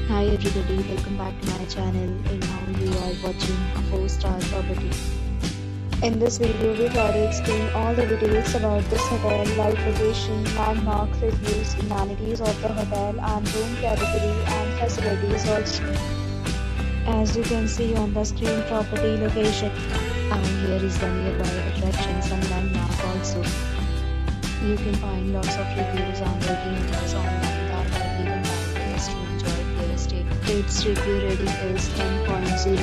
Hi everybody, welcome back to my channel, and now you are watching a 4-star property. In this video, we try to explain all the details about this hotel, like location, landmark, reviews, amenities of the hotel, and room category and facilities also. As you can see on the screen, property location, and here is the nearby attractions and landmark also. You can find lots of reviews and ratings online that are given by guests to enjoy their stay. Its review rating is 10.0,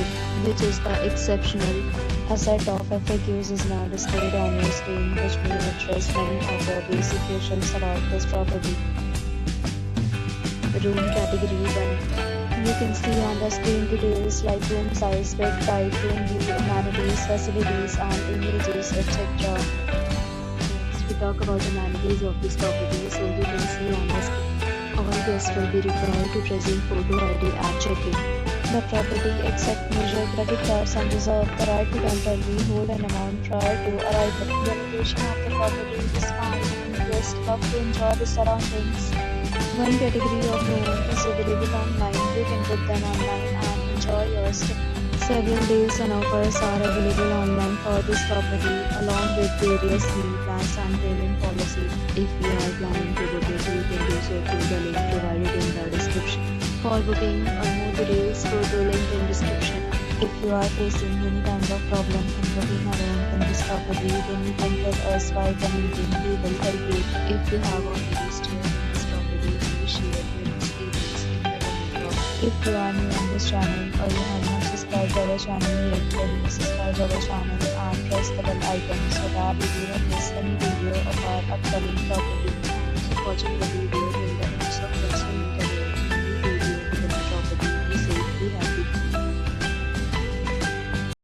which is the exceptional. A set of FAQs is now displayed on your screen, which will address many of your basic questions about this property. Room category 1. You can see on the screen details like room size, bed type, room view, amenities, facilities, and images, etc. We talk about the amenities of this property, so you can see on the screen. All guests will be required to present photo ID at check-in. The property accepts major credit cards and reserves the right to temporarily hold an amount prior to arrival. The location of the property is fine and guests love to enjoy the surroundings. One category of room is available online. You can book them online and enjoy your stay. Several deals and offers are available online for this property, along with various meal plans and payment policies. If you are planning to book it, you can do so through the link provided in the description. For booking or more details, go to the link in description. If you are facing any kind of problem in booking a room in this property, then you can tell us by commenting. We will help you. If you have already stayed in this property, please share your experience in the comment box. If you are new on this channel or you have not subscribed our channel yet, then subscribe our channel and press the bell icon so that you do not miss any video of our upcoming property. Thanks for watching the video.